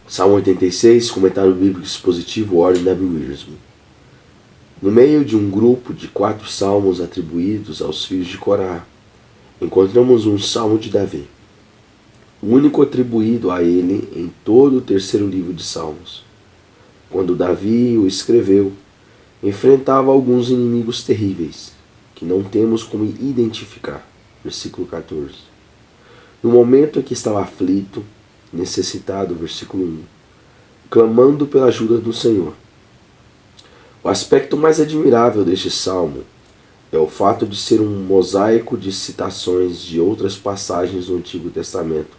Salmo 86, comentário bíblico expositivo, Ordem W. No meio de um grupo de 4 salmos atribuídos aos filhos de Corá, encontramos um salmo de Davi, o único atribuído a ele em todo o terceiro livro de Salmos. Quando Davi o escreveu, enfrentava alguns inimigos terríveis, que não temos como identificar. Versículo 14. No momento em que estava aflito, necessitado, versículo 1, clamando pela ajuda do Senhor. O aspecto mais admirável deste salmo é o fato de ser um mosaico de citações de outras passagens do Antigo Testamento,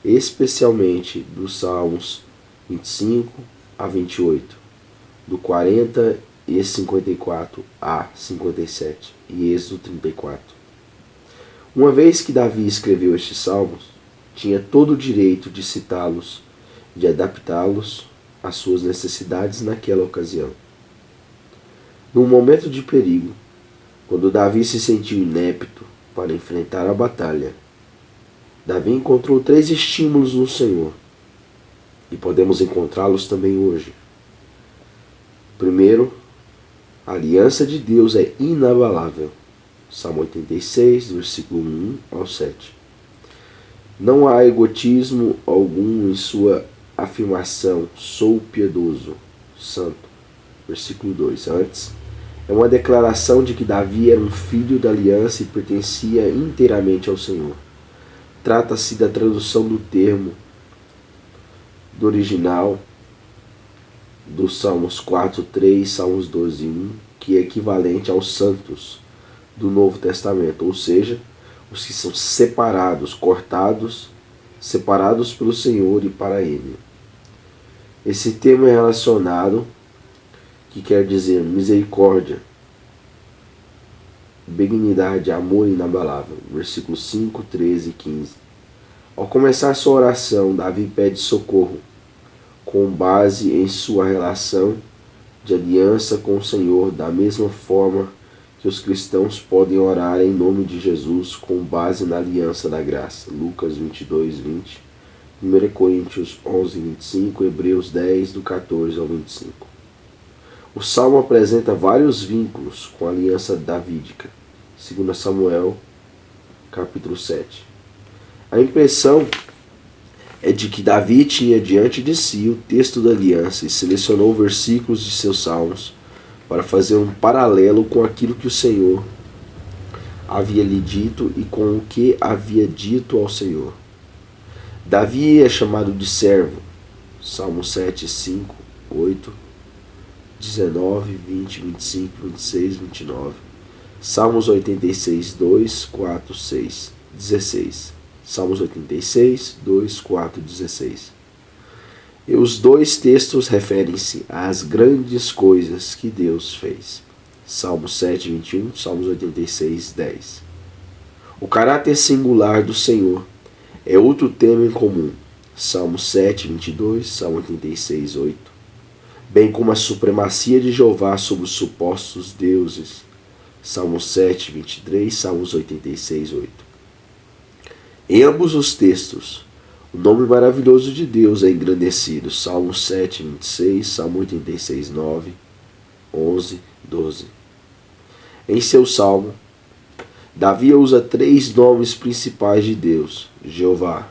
especialmente dos Salmos 25 a 28, do 40 e 54 a 57 e Êxodo 34. Uma vez que Davi escreveu estes salmos, tinha todo o direito de citá-los, de adaptá-los às suas necessidades naquela ocasião. Num momento de perigo, quando Davi se sentiu inepto para enfrentar a batalha, Davi encontrou 3 estímulos no Senhor, e podemos encontrá-los também hoje. Primeiro, a aliança de Deus é inabalável. Salmo 86, versículo 1 ao 7. Não há egotismo algum em sua afirmação, sou piedoso, santo. Versículo 2. Antes, é uma declaração de que Davi era um filho da aliança e pertencia inteiramente ao Senhor. Trata-se da tradução do termo do original dos Salmos 4:3, Salmos 12:1, que é equivalente aos santos do Novo Testamento, ou seja, os que são separados, cortados, separados pelo Senhor e para Ele. Esse termo é relacionado, que quer dizer misericórdia, benignidade, amor inabalável. Versículos 5, 13 e 15. Ao começar sua oração, Davi pede socorro, com base em sua relação de aliança com o Senhor, da mesma forma que os cristãos podem orar em nome de Jesus com base na aliança da graça. Lucas 22, 20, 1 Coríntios 11, 25, Hebreus 10, do 14 ao 25. O Salmo apresenta vários vínculos com a aliança davídica. 2 Samuel, capítulo 7. A impressão é de que Davi tinha diante de si o texto da aliança e selecionou versículos de seus salmos para fazer um paralelo com aquilo que o Senhor havia lhe dito e com o que havia dito ao Senhor. Davi é chamado de servo. Salmo 7, 5, 8, 19, 20, 25, 26, 29. Salmos 86, 2, 4, 6, 16. Salmos 86, 2, 4, 16. E os 2 textos referem-se às grandes coisas que Deus fez. Salmos 7, 21, Salmos 86, 10. O caráter singular do Senhor é outro tema em comum. Salmo 7, 22, Salmo 86, 8. Bem como a supremacia de Jeová sobre os supostos deuses. Salmos 7, 23, Salmos 86, 8. Em ambos os textos, o nome maravilhoso de Deus é engrandecido. Salmo 7, 26, Salmo 86, 9, 11, 12. Em seu salmo, Davi usa 3 nomes principais de Deus. Jeová,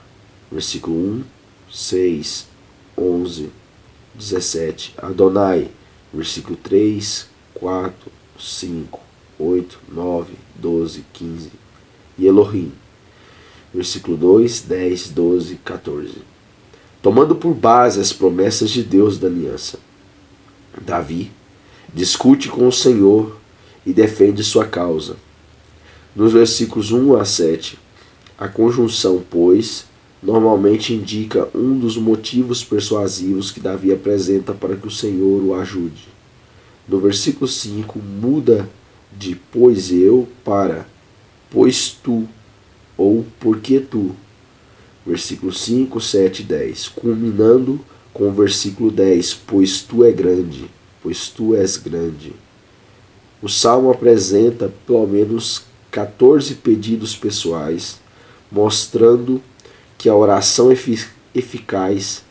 versículo 1, 6, 11, 17. Adonai, versículo 3, 4, 5, 8, 9, 12, 15. E Elohim, versículo 2, 10, 12, 14. Tomando por base as promessas de Deus da aliança, Davi discute com o Senhor e defende sua causa. Nos versículos 1 a 7, a conjunção pois normalmente indica um dos motivos persuasivos que Davi apresenta para que o Senhor o ajude. No versículo 5, muda de pois eu para pois tu, ou porque tu. Versículo 5, 7 e 10. Culminando com o versículo 10. Pois tu é grande, pois tu és grande. O Salmo apresenta pelo menos 14 pedidos pessoais, mostrando que a oração eficaz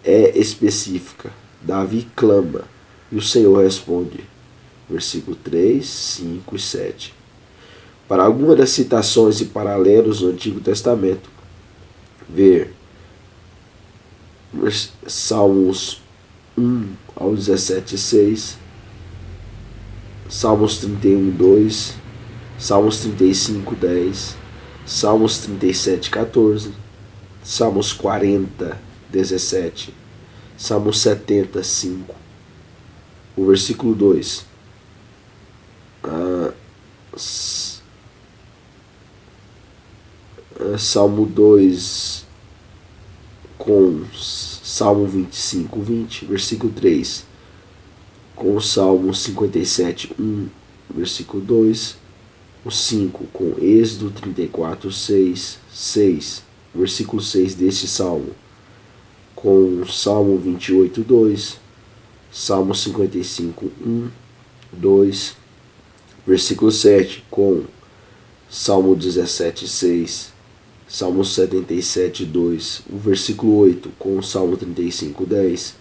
é específica. Davi clama e o Senhor responde. Versículo 3, 5 e 7. Para alguma das citações e paralelos no Antigo Testamento, ver Salmos 1 ao 17, 6, Salmos 31, 2, Salmos 35, 10, Salmos 37, 14, Salmos 40, 17, Salmos 70, 5. O versículo 2. Salmo 2 com Salmo 25, 20, versículo 3, com o Salmo 57, 1, versículo 2, o 5 com Êxodo 34, 6, 6, versículo 6 deste Salmo, com o Salmo 28, 2, Salmo 55, 1, 2, versículo 7 com Salmo 17, 6, Salmo 77, 2, o versículo 8 com o Salmo 35, 10,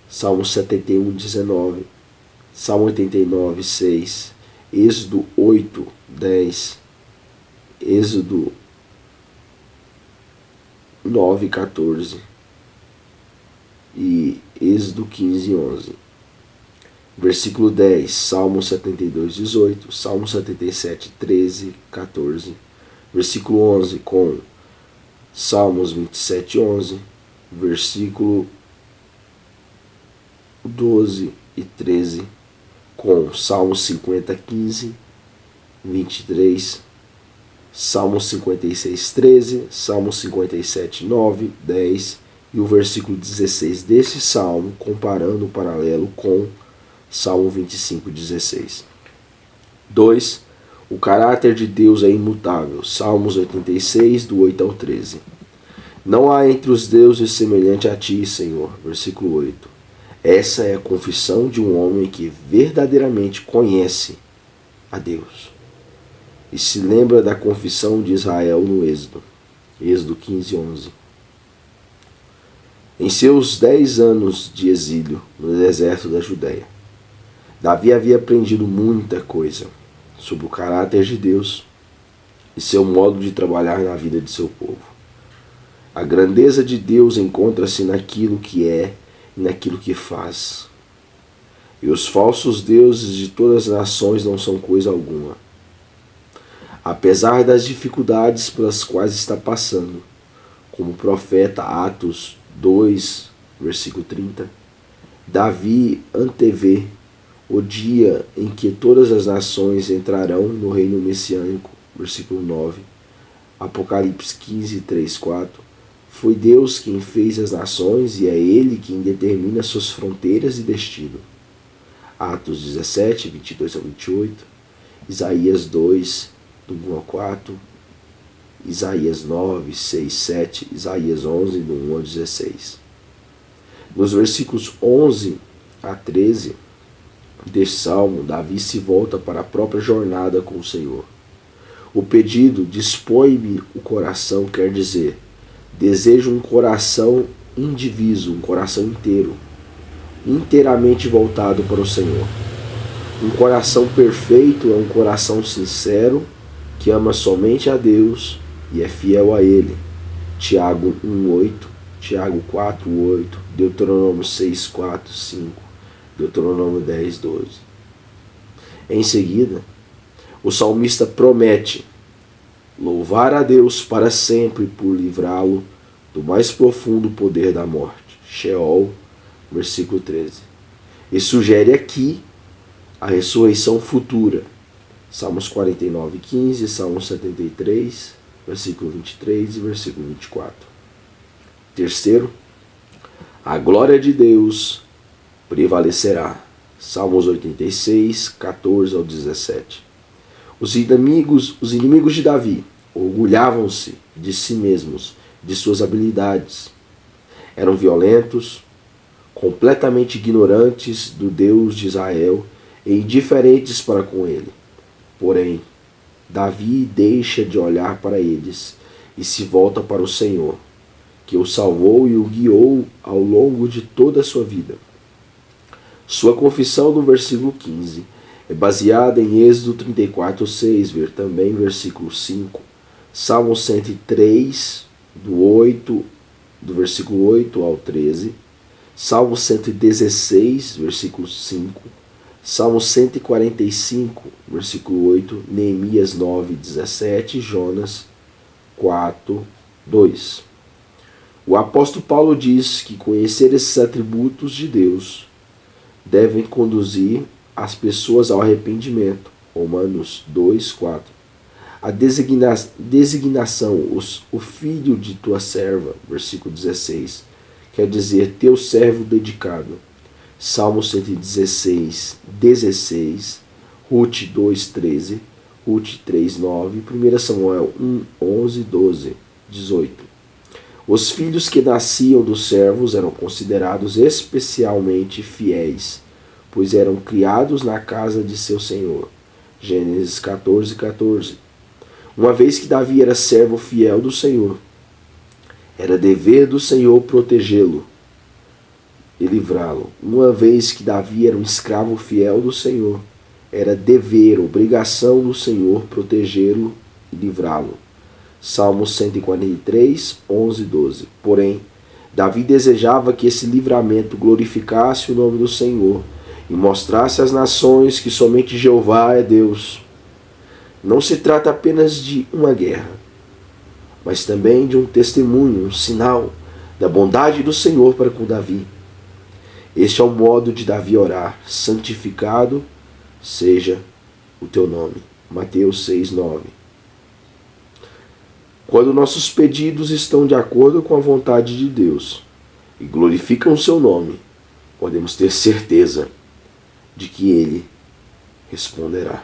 Salmo 71, 19, Salmo 89, 6, Êxodo 8, 10, Êxodo 9, 14 e Êxodo 15, 11. Versículo 10, Salmo 72, 18, Salmo 77, 13, 14. Versículo 11 com Salmos 27, 11. Versículo 12 e 13 com Salmos 50, 15, 23. Salmo 56, 13. Salmo 57, 9, 10. E o versículo 16 desse salmo, comparando o paralelo com Salmo 25, 16. 2. O caráter de Deus é imutável. Salmos 86, do 8 ao 13. Não há entre os deuses semelhante a ti, Senhor. Versículo 8. Essa é a confissão de um homem que verdadeiramente conhece a Deus. E se lembra da confissão de Israel no Êxodo. Êxodo 15, 11. Em seus 10 anos de exílio no deserto da Judéia, Davi havia aprendido muita coisa sobre o caráter de Deus e seu modo de trabalhar na vida de seu povo. A grandeza de Deus encontra-se naquilo que é e naquilo que faz. E os falsos deuses de todas as nações não são coisa alguma. Apesar das dificuldades pelas quais está passando, como o profeta Atos 2, versículo 30, Davi antevê o dia em que todas as nações entrarão no reino messiânico, versículo 9, Apocalipse 15, 3, 4. Foi Deus quem fez as nações e é Ele quem determina suas fronteiras e destino. Atos 17, 22 a 28, Isaías 2, do 1 ao 4, Isaías 9, 6, 7, Isaías 11, do 1 ao 16. Nos versículos 11 a 13 deste salmo, Davi se volta para a própria jornada com o Senhor. O pedido "dispõe-me o coração" quer dizer, desejo um coração indiviso, um coração inteiro, inteiramente voltado para o Senhor. Um coração perfeito é um coração sincero, que ama somente a Deus e é fiel a Ele. Tiago 1:8, Tiago 4:8, Deuteronômio 6:4, 5, Deuteronômio 10:12. Em seguida, o salmista promete louvar a Deus para sempre por livrá-lo do mais profundo poder da morte. Sheol, versículo 13. E sugere aqui a ressurreição futura. Salmos 49:15, Salmos 73, versículo 23 e versículo 24. Terceiro, a glória de Deus prevalecerá. Salmos 86, 14 ao 17. Os inimigos de Davi orgulhavam-se de si mesmos, de suas habilidades. Eram violentos, completamente ignorantes do Deus de Israel e indiferentes para com ele. Porém, Davi deixa de olhar para eles e se volta para o Senhor. que o salvou e o guiou ao longo de toda a sua vida. Sua confissão no versículo 15 é baseada em Êxodo 34:6, ver também versículo 5, Salmo 103, do versículo 8 ao 13, Salmo 116, versículo 5, Salmo 145, versículo 8, Neemias 9:17, Jonas 4:2. O apóstolo Paulo diz que conhecer esses atributos de Deus devem conduzir as pessoas ao arrependimento. Romanos 2:4. A designação, o filho de tua serva, versículo 16, quer dizer teu servo dedicado. Salmo 116:16, Ruth 2:13, Ruth 3:9, 1 Samuel 1:11, 12, 18. Os filhos que nasciam dos servos eram considerados especialmente fiéis, pois eram criados na casa de seu senhor. Gênesis 14:14. Uma vez que Davi era servo fiel do Senhor, era dever do Senhor protegê-lo e livrá-lo. Uma vez que Davi era um escravo fiel do Senhor, era dever, obrigação do Senhor protegê-lo e livrá-lo. Salmo 143, 11 e 12. Porém, Davi desejava que esse livramento glorificasse o nome do Senhor e mostrasse às nações que somente Jeová é Deus. Não se trata apenas de uma guerra, mas também de um testemunho, um sinal da bondade do Senhor para com Davi. Este é o modo de Davi orar: santificado seja o teu nome. Mateus 6:9. Quando nossos pedidos estão de acordo com a vontade de Deus e glorificam o seu nome, podemos ter certeza de que Ele responderá.